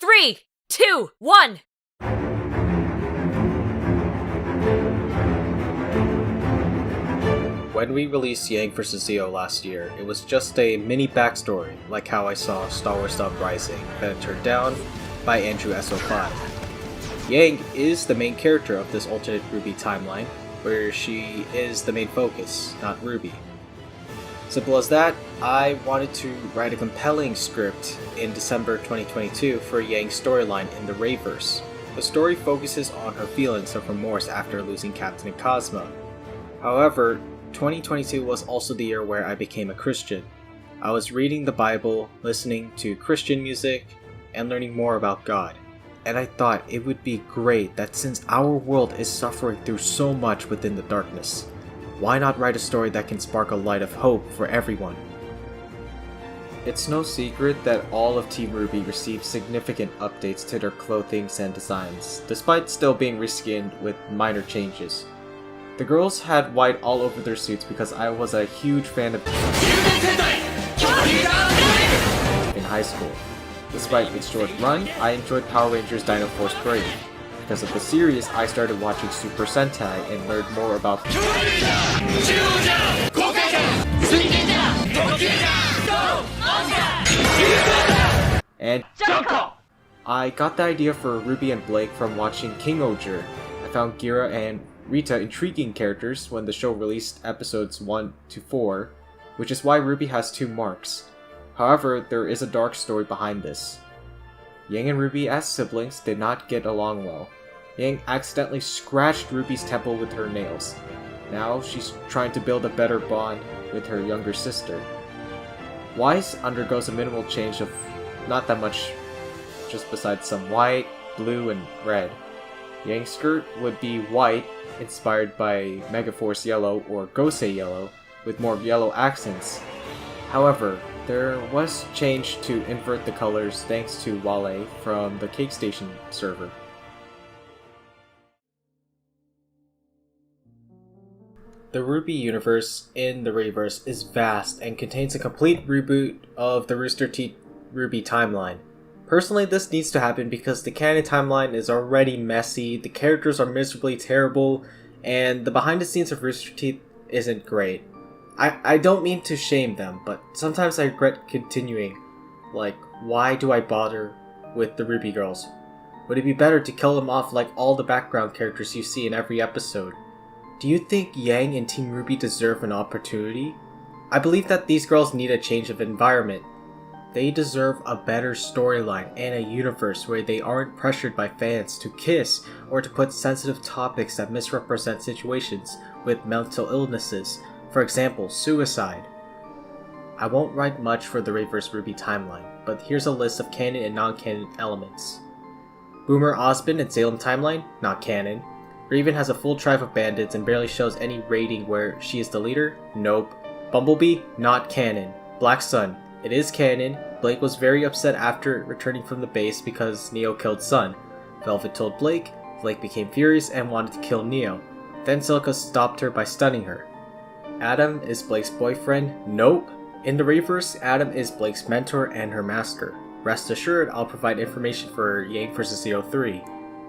3, 2, 1. When we released Yang vs. Zeo last year, it was just a mini backstory, like how I saw Star Wars Uprising, then turned down by Andrew SO5. Yang is the main character of this alternate RWBY timeline, where she is the main focus, not Ruby. Simple as that, I wanted to write a compelling script in December 2022 for Yang's storyline in the Rayverse. The story focuses on her feelings of remorse after losing Captain and Cosmo. However, 2022 was also the year where I became a Christian. I was reading the Bible, listening to Christian music, and learning more about God. And I thought it would be great that since our world is suffering through so much within the darkness, why not write a story that can spark a light of hope for everyone? It's no secret that all of Team RWBY received significant updates to their clothing and designs, despite still being reskinned with minor changes. The girls had white all over their suits because I was a huge fan of in high school. Despite its short run, I enjoyed Power Rangers Dino Force Brave. Because of the series, I started watching Super Sentai and learned more about and I got the idea for Ruby and Blake from watching King Oger. I found Gira and Rita intriguing characters when the show released episodes 1 to 4, which is why Ruby has 2 marks. However, there is a dark story behind this. Yang and Ruby as siblings did not get along well. Yang accidentally scratched Ruby's temple with her nails. Now she's trying to build a better bond with her younger sister. Weiss undergoes a minimal change of not that much, just besides some white, blue, and red. Yang's skirt would be white, inspired by Megaforce Yellow or Gosei Yellow, with more yellow accents. However, there was change to invert the colors thanks to Wale from the Cake Station server. The RWBY universe in the Rayverse is vast and contains a complete reboot of the Rooster Teeth RWBY timeline. Personally, this needs to happen because the canon timeline is already messy, the characters are miserably terrible, and the behind the scenes of Rooster Teeth isn't great. I don't mean to shame them, but sometimes I regret continuing. Like, why do I bother with the RWBY girls? Would it be better to kill them off like all the background characters you see in every episode? Do you think Yang and Team RWBY deserve an opportunity? I believe that these girls need a change of environment. They deserve a better storyline and a universe where they aren't pressured by fans to kiss or to put sensitive topics that misrepresent situations with mental illnesses. For example, suicide. I won't write much for the Rayverse RWBY timeline, but here's a list of canon and non-canon elements. Boomer Osmond and Salem timeline, not canon. Raven has a full tribe of bandits and barely shows any rating where she is the leader, nope. Bumblebee, not canon. Black Sun, it is canon. Blake was very upset after returning from the base because Neo killed Sun. Velvet told Blake, Blake became furious and wanted to kill Neo. Then Silica stopped her by stunning her. Adam is Blake's boyfriend, nope. In the Rayverse, Adam is Blake's mentor and her master. Rest assured, I'll provide information for Yang vs. Zeo 3.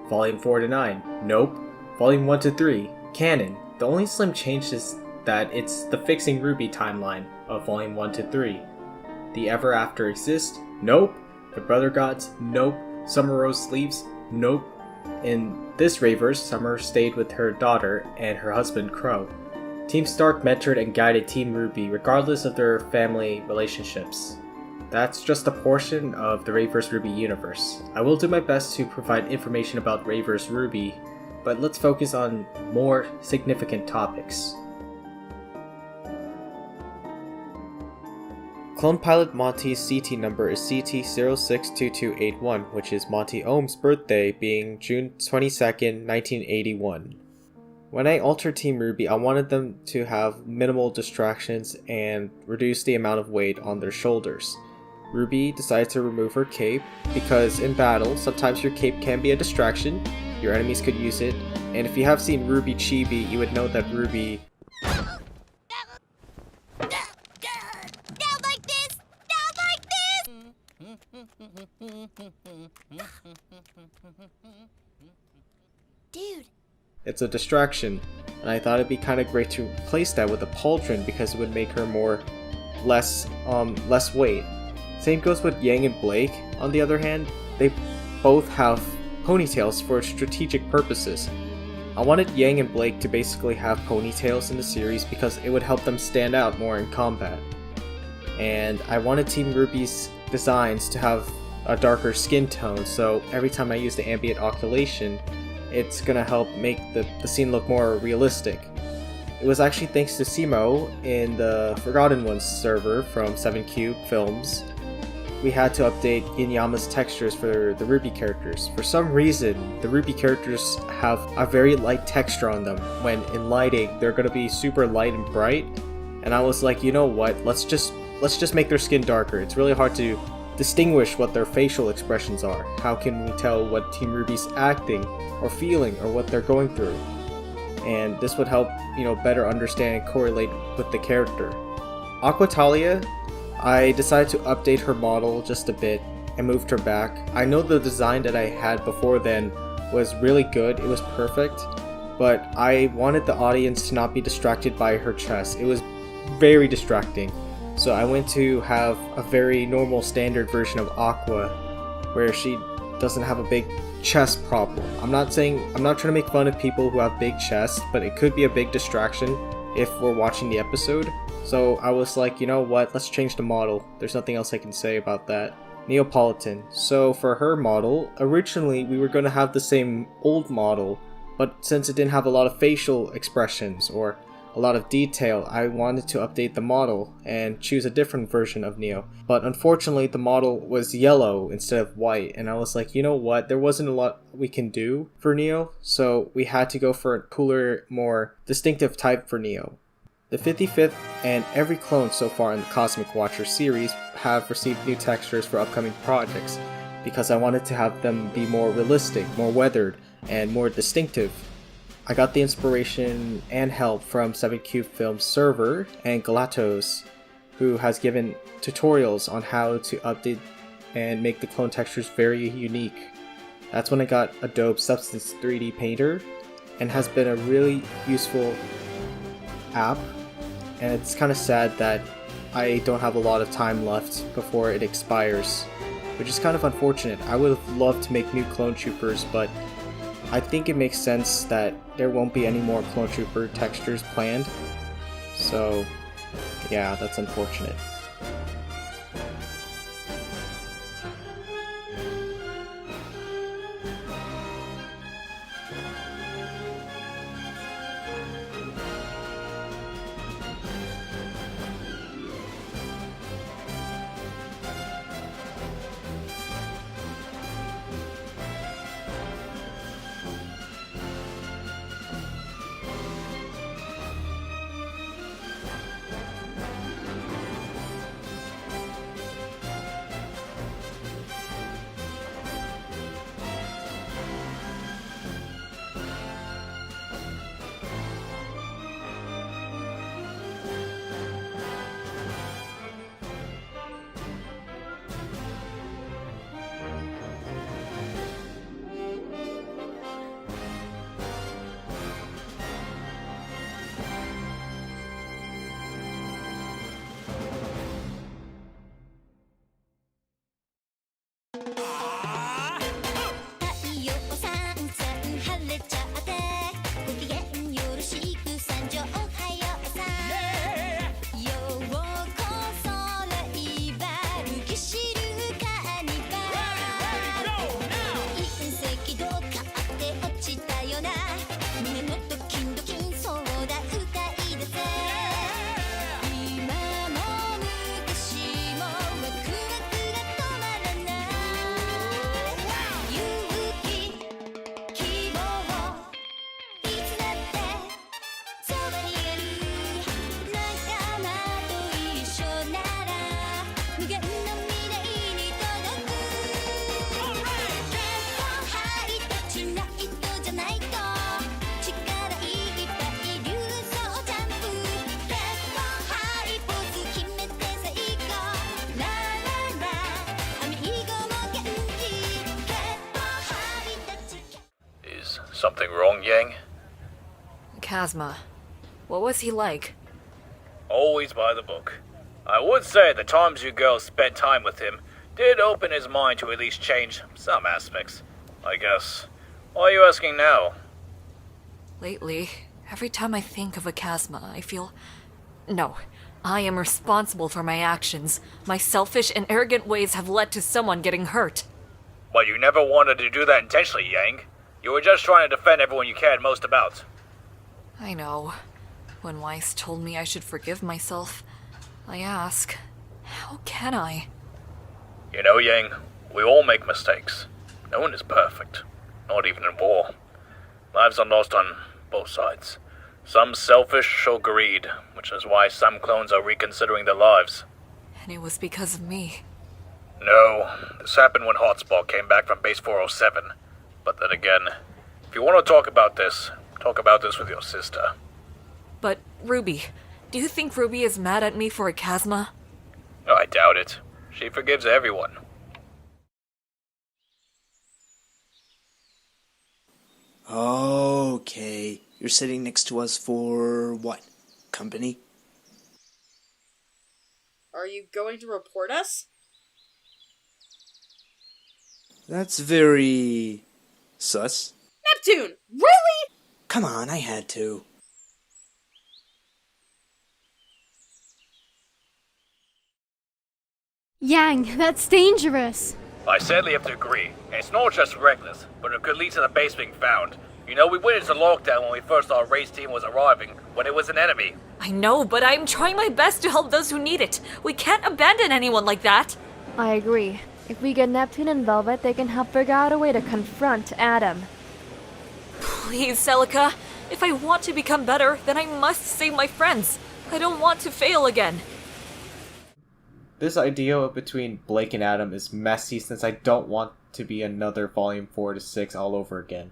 Volume 4 to 9, nope. Volume 1 to 3, canon. The only slim change is that it's the Fixing RWBY timeline of Volume 1 to 3. The Ever After Exist, nope. The Brother Gods, nope. Summer Rose Sleeves, nope. In this Rayverse, Summer stayed with her daughter and her husband Crow. Team Stark mentored and guided Team RWBY regardless of their family relationships. That's just a portion of the Rayverse RWBY universe. I will do my best to provide information about Rayverse RWBY, but let's focus on more significant topics. Clone Pilot Monty's CT number is CT062281, which is Monty Ohm's birthday being June 22nd, 1981. When I altered Team RWBY, I wanted them to have minimal distractions and reduce the amount of weight on their shoulders. Ruby decided to remove her cape because in battle, sometimes your cape can be a distraction, your enemies could use it, and if you have seen Ruby Chibi, you would know that Ruby Dude. It's a distraction, and I thought it'd be kind of great to replace that with a pauldron because it would make her less weight. Same goes with Yang and Blake. On the other hand, they both have ponytails for strategic purposes. I wanted Yang and Blake to basically have ponytails in the series because it would help them stand out more in combat. And I wanted Team RWBY's designs to have a darker skin tone, so every time I use the ambient oculation, it's gonna help make the scene look more realistic. It was actually thanks to Simo in the Forgotten Ones server from 7Cube Films. We had to update Ginyama's textures for the RWBY characters. For some reason, the RWBY characters have a very light texture on them. When in lighting, they're gonna be super light and bright. And I was like, you know what? Let's just make their skin darker. It's really hard to distinguish what their facial expressions are. How can we tell what Team RWBY's acting or feeling or what they're going through? And this would help, better understand and correlate with the character. Aquatalia, I decided to update her model just a bit and moved her back. I know the design that I had before then was really good, it was perfect, but I wanted the audience to not be distracted by her chest. It was very distracting. So I went to have a very normal standard version of Aqua, where she doesn't have a big chest problem. I'm not trying to make fun of people who have big chests, but it could be a big distraction if we're watching the episode. So I was like, you know what, let's change the model. There's nothing else I can say about that. Neapolitan. So for her model, originally we were going to have the same old model, but since it didn't have a lot of facial expressions or a lot of detail, I wanted to update the model and choose a different version of Neo. But unfortunately the model was yellow instead of white, and I was like, you know what, there wasn't a lot we can do for Neo, so we had to go for a cooler, more distinctive type for Neo. The 55th and every clone so far in the Cosmic Watcher series have received new textures for upcoming projects, because I wanted to have them be more realistic, more weathered, and more distinctive. I got the inspiration and help from 7Cube Films server and Galatos, who has given tutorials on how to update and make the clone textures very unique. That's when I got Adobe Substance 3D Painter, and has been a really useful app, and it's kind of sad that I don't have a lot of time left before it expires, which is kind of unfortunate. I would have loved to make new clone troopers, but I think it makes sense that there won't be any more clone trooper textures planned, so yeah, that's unfortunate. Something wrong, Yang? Kazma. What was he like? Always by the book. I would say the times you girls spent time with him did open his mind to at least change some aspects, I guess. Why are you asking now? Lately, every time I think of a Kazma, I feel... No, I am responsible for my actions. My selfish and arrogant ways have led to someone getting hurt. But you never wanted to do that intentionally, Yang. You were just trying to defend everyone you cared most about. I know. When Weiss told me I should forgive myself, I ask, how can I? You know, Yang, we all make mistakes. No one is perfect. Not even in war. Lives are lost on both sides. Some selfish or greed, which is why some clones are reconsidering their lives. And it was because of me. No, this happened when Hotspot came back from Base 407. But then again, if you want to talk about this with your sister. But, Ruby, do you think Ruby is mad at me for a Kazma? No, I doubt it. She forgives everyone. Okay, you're sitting next to us for what? Company? Are you going to report us? That's very... sus. Neptune! Really? Come on, I had to. Yang, that's dangerous. I sadly have to agree. And it's not just reckless, but it could lead to the base being found. You know, we witnessed a lockdown when we first thought Ray's team was arriving, when it was an enemy. I know, but I'm trying my best to help those who need it. We can't abandon anyone like that. I agree. If we get Neptune and Velvet, they can help figure out a way to confront Adam. Please, Celica. If I want to become better, then I must save my friends. I don't want to fail again. This idea between Blake and Adam is messy since I don't want to be another Volume 4 to 6 all over again.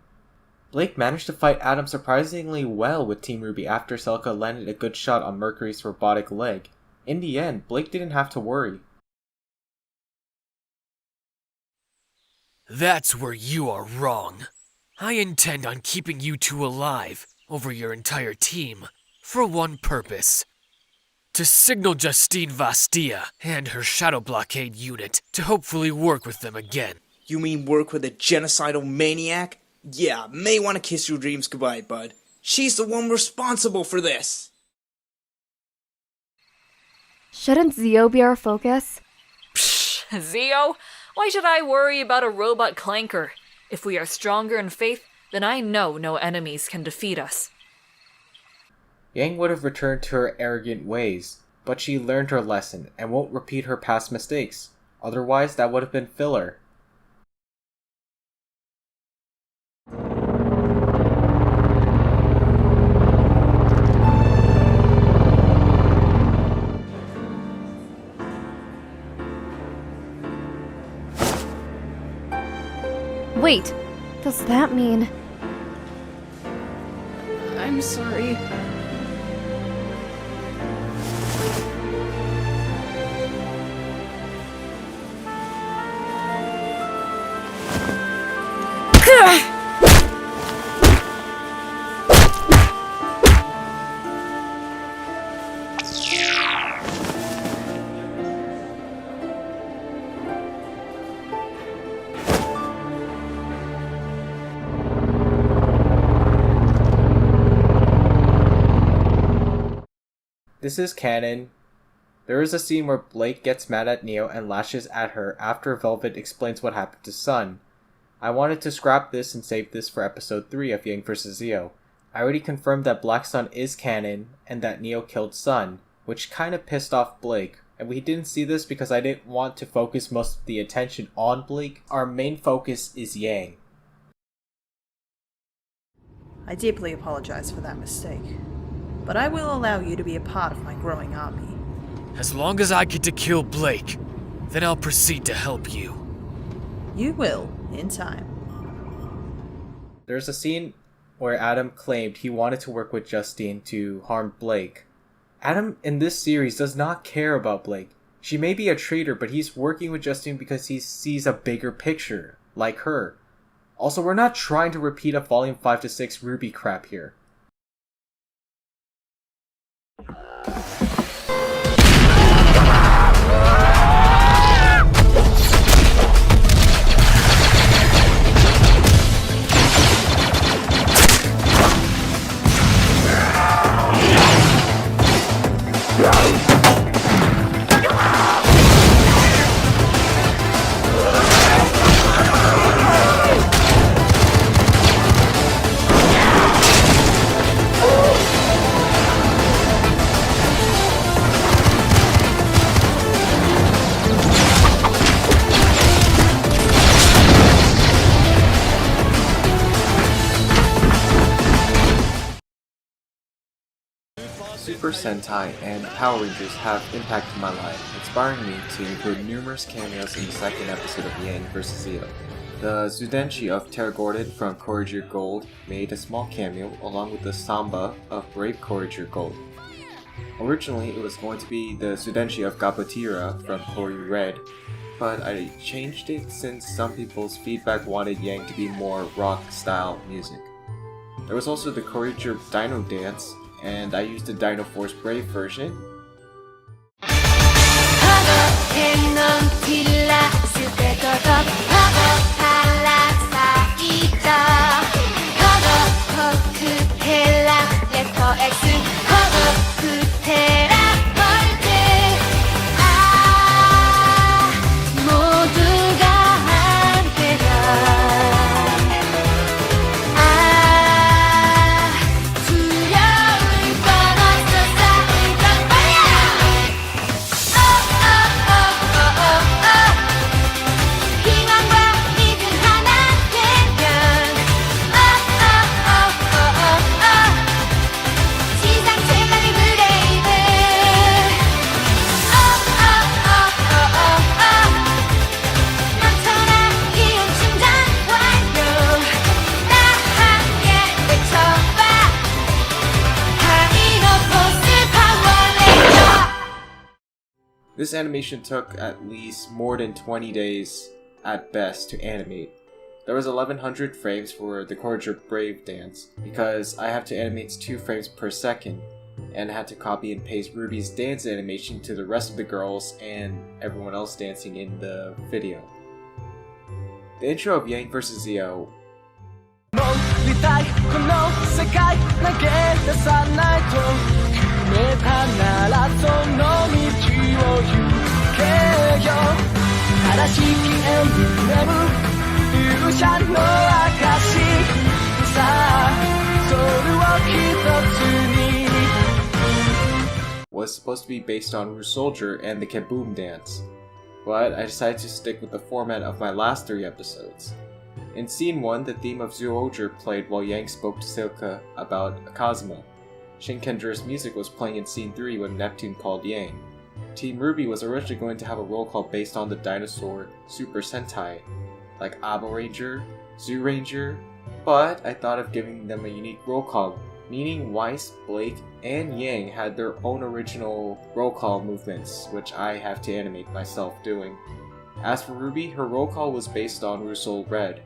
Blake managed to fight Adam surprisingly well with Team Ruby after Celica landed a good shot on Mercury's robotic leg. In the end, Blake didn't have to worry. That's where you are wrong. I intend on keeping you two alive over your entire team for one purpose. To signal Justine Vastia and her Shadow Blockade unit to hopefully work with them again. You mean work with a genocidal maniac? Yeah, may want to kiss your dreams goodbye, bud. She's the one responsible for this. Shouldn't Zio be our focus? Psh, Zio? Why should I worry about a robot clanker? If we are stronger in faith, then I know no enemies can defeat us. Yang would have returned to her arrogant ways, but she learned her lesson and won't repeat her past mistakes. Otherwise, that would have been filler. Wait, does that mean... I'm sorry. This is canon. There is a scene where Blake gets mad at Neo and lashes at her after Velvet explains what happened to Sun. I wanted to scrap this and save this for episode 3 of Yang vs. Zio. I already confirmed that Black Sun is canon and that Neo killed Sun, which kinda pissed off Blake. And we didn't see this because I didn't want to focus most of the attention on Blake. Our main focus is Yang. I deeply apologize for that mistake, but I will allow you to be a part of my growing army. As long as I get to kill Blake, then I'll proceed to help you. You will, in time. There's a scene where Adam claimed he wanted to work with Justine to harm Blake. Adam in this series does not care about Blake. She may be a traitor, but he's working with Justine because he sees a bigger picture, like her. Also, we're not trying to repeat a Volume 5 to 6 RWBY crap here. Super Sentai and Power Rangers have impacted my life, inspiring me to include numerous cameos in the second episode of Yang vs. Ello. The Zudenshi of Terra Gordon from Courageous Gold made a small cameo along with the Samba of Brave Courageous Gold. Originally, it was going to be the Zudenshi of Gabotira from Koryu Red, but I changed it since some people's feedback wanted Yang to be more rock-style music. There was also the Courageous Dino Dance, and I used the Dino Force Brave version. This animation took at least more than 20 days at best to animate. There was 1100 frames for the Courageous Brave dance because I have to animate 2 frames per second and had to copy and paste Ruby's dance animation to the rest of the girls and everyone else dancing in the video. The intro of Yang vs. Ello was supposed to be based on Ru Soldier and the Kaboom dance, but I decided to stick with the format of my last 3 episodes. In Scene 1, the theme of Zyuohger played while Yang spoke to Silka about Kazuma. Shinkendra's music was playing in Scene 3 when Neptune called Yang. Team RWBY was originally going to have a roll call based on the dinosaur Super Sentai, like Abo Ranger, Zoo Ranger, but I thought of giving them a unique roll call, meaning Weiss, Blake, and Yang had their own original roll call movements, which I have to animate myself doing. As for Ruby, her roll call was based on Rusol Red.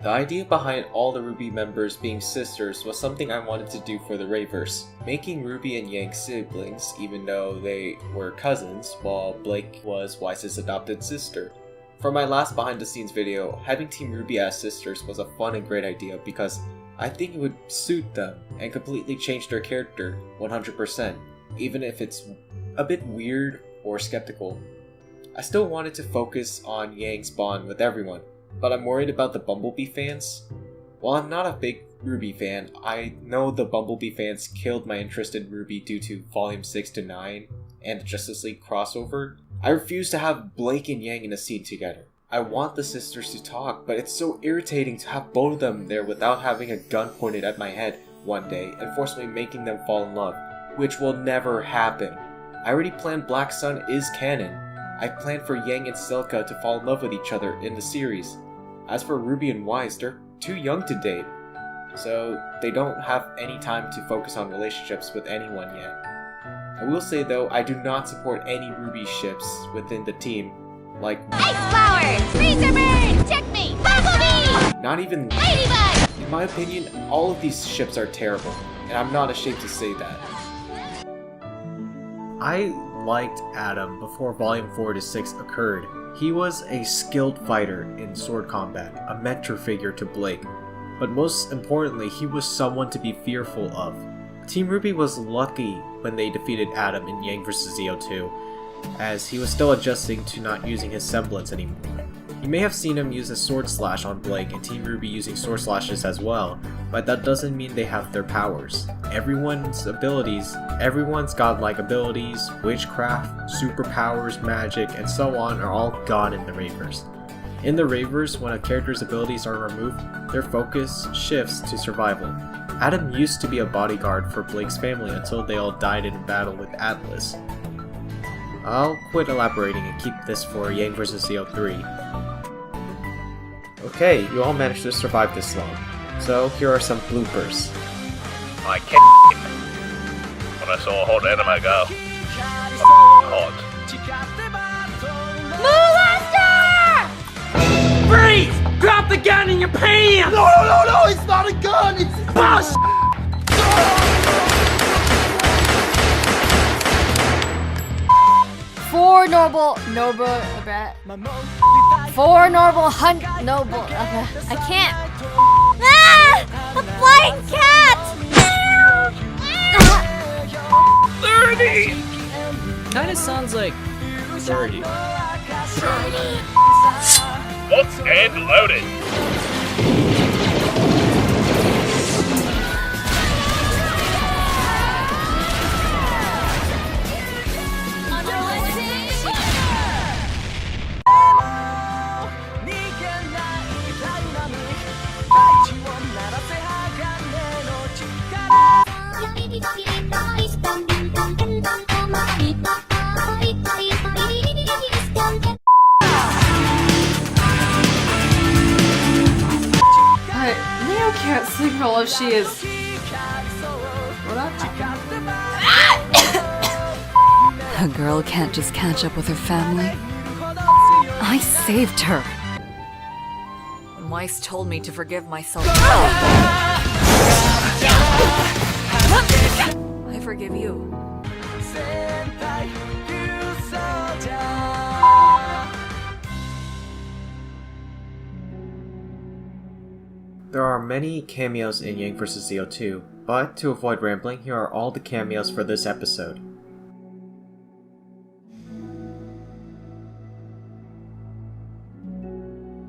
The idea behind all the RWBY members being sisters was something I wanted to do for the Rayverse, making Ruby and Yang siblings even though they were cousins, while Blake was Weiss's adopted sister. For my last behind the scenes video, having Team RWBY as sisters was a fun and great idea because I think it would suit them and completely change their character 100%, even if it's a bit weird or skeptical. I still wanted to focus on Yang's bond with everyone, but I'm worried about the Bumblebee fans. While I'm not a big RWBY fan, I know the Bumblebee fans killed my interest in RWBY due to Volume 6 to 9 and the Justice League crossover. I refuse to have Blake and Yang in a scene together. I want the sisters to talk, but it's so irritating to have both of them there without having a gun pointed at my head one day and forcibly making them fall in love, which will never happen. I already planned Black Sun is canon. I planned for Yang and Silka to fall in love with each other in the series. As for Ruby and Weiss, they're too young to date, so they don't have any time to focus on relationships with anyone yet. I will say though, I do not support any Ruby ships within the team. Like Ice Flower! Razor Bird! Checkmate! Bumblebee! not even Ladybug! in my opinion, all of these ships are terrible, and I'm not ashamed to say that. I liked Adam before Volume 4 to 6 occurred. He was a skilled fighter in sword combat, a mentor figure to Blake, but most importantly, he was someone to be fearful of. Team Ruby was lucky when they defeated Adam in Yang vs. Zeo 2, as he was still adjusting to not using his semblance anymore. You may have seen him use a sword slash on Blake and Team Ruby using sword slashes as well, but that doesn't mean they have their powers. Everyone's godlike abilities, witchcraft, superpowers, magic, and so on are all gone in the Rayverse. In the Rayverse, when a character's abilities are removed, their focus shifts to survival. Adam used to be a bodyguard for Blake's family until they all died in battle with Atlas. I'll quit elaborating and keep this for Yang vs. Zeo 3. Okay, you all managed to survive this long, so here are some bloopers. I can't. When I saw a hot anime girl. Hot. Molester! Freeze! Drop the gun in your pants! No, it's not a gun, it's Boss! Four noble okay, I can't. Ah! A flying cat! 30! Kinda sounds like 30. Locked and loaded. Neo can't signal if she is. What up? A girl can't just catch up with her family. I saved her. Weiss told me to forgive myself. I forgive you. There are many cameos in Yang vs. Zeo 2, but to avoid rambling, here are all the cameos for this episode.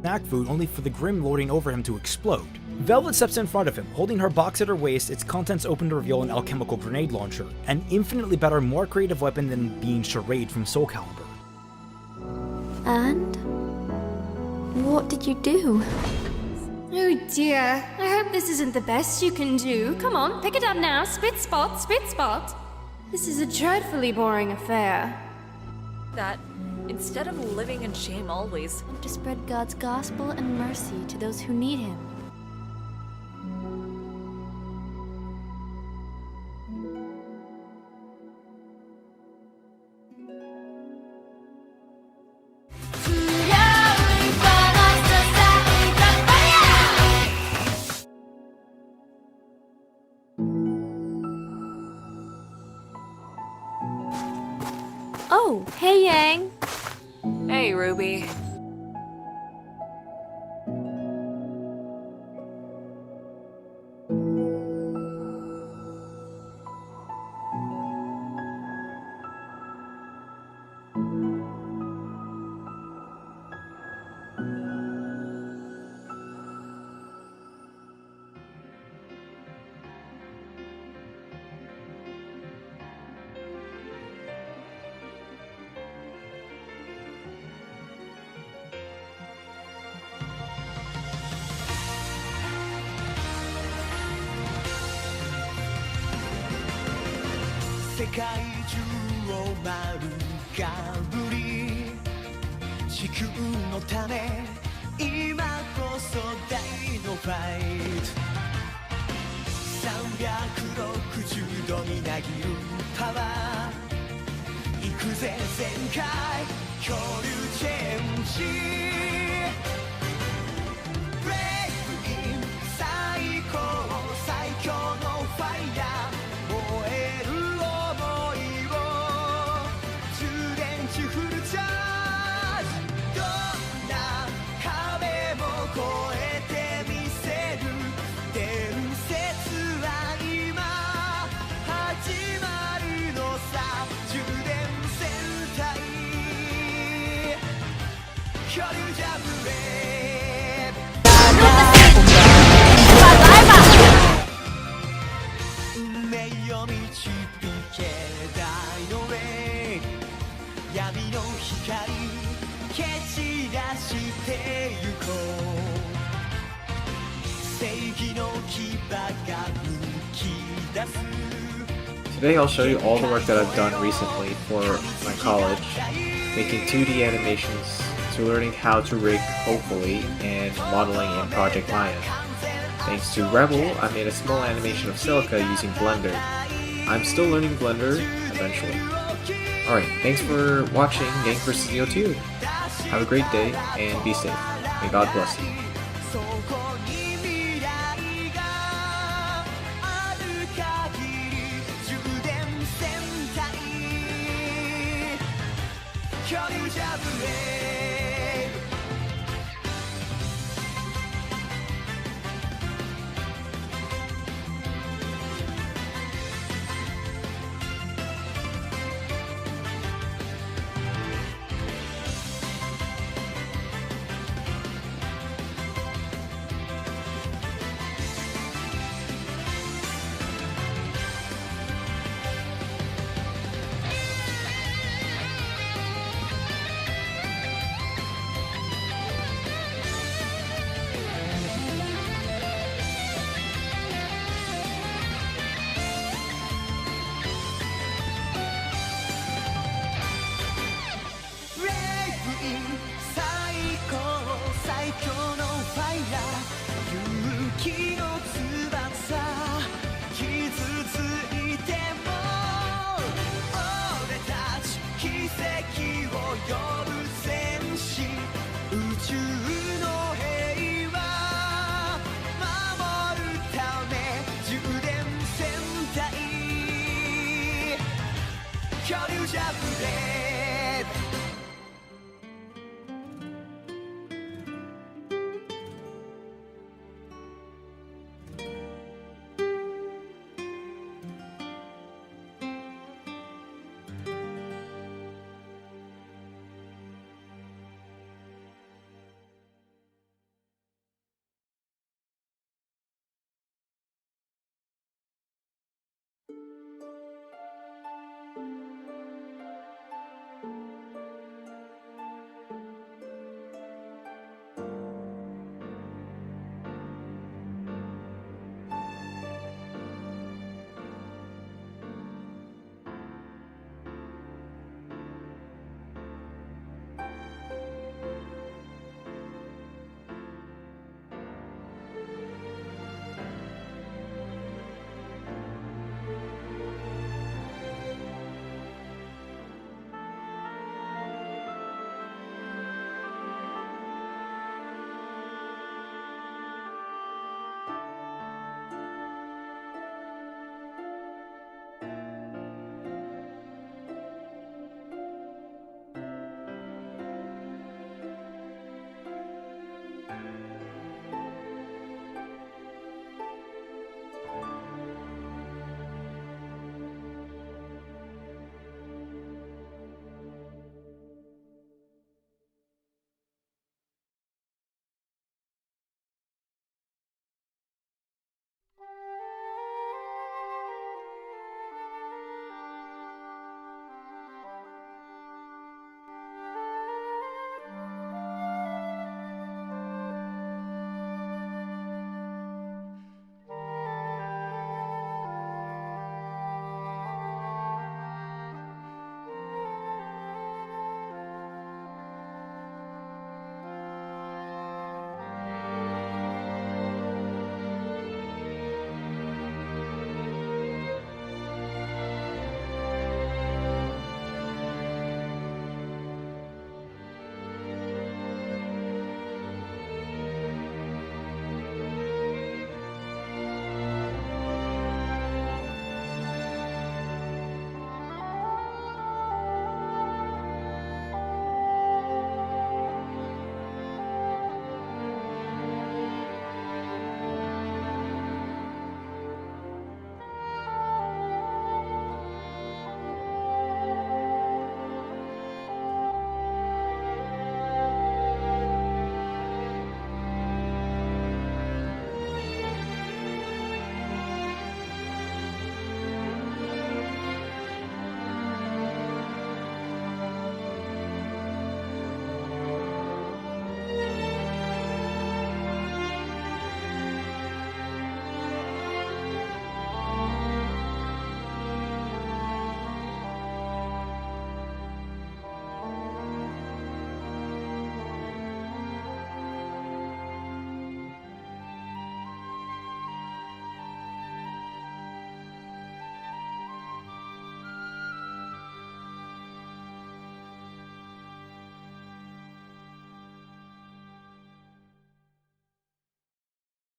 Snack food only for the Grim lording over him to explode. Velvet steps in front of him, holding her box at her waist, its contents open to reveal an alchemical grenade launcher, an infinitely better, more creative weapon than being Charade from Soul Calibur. And what did you do? Oh dear, I hope this isn't the best you can do. Come on, pick it up now. Spit spot, spit spot. This is a dreadfully boring affair. That, instead of living in shame always, To spread God's gospel and mercy to those who need him. Oh, hey Yang. hey, Ruby. 全開恐竜チェンジブレイクイン最高最強のファイヤー燃える想いを充電池フルチャージどんな壁も越えてみせる伝説は今始まるのさ充電戦隊恐竜ジャブレ運命を導け大のレイ闇の光蹴散らしてゆこう正義の牙が吹き出す Today I'll show you all the work that I've done recently for my college, making 2D animations, to learning how to rig, hopefully, and modeling in Project Maya. Thanks to Rebel, I made a small animation of Silica using Blender. I'm still learning Blender eventually. Alright, thanks for watching Gang vs. ZO2. Have a great day and be safe. May God bless you. そこに未来がある限り充電戦隊恐竜ジャブレ恐竜ジャブ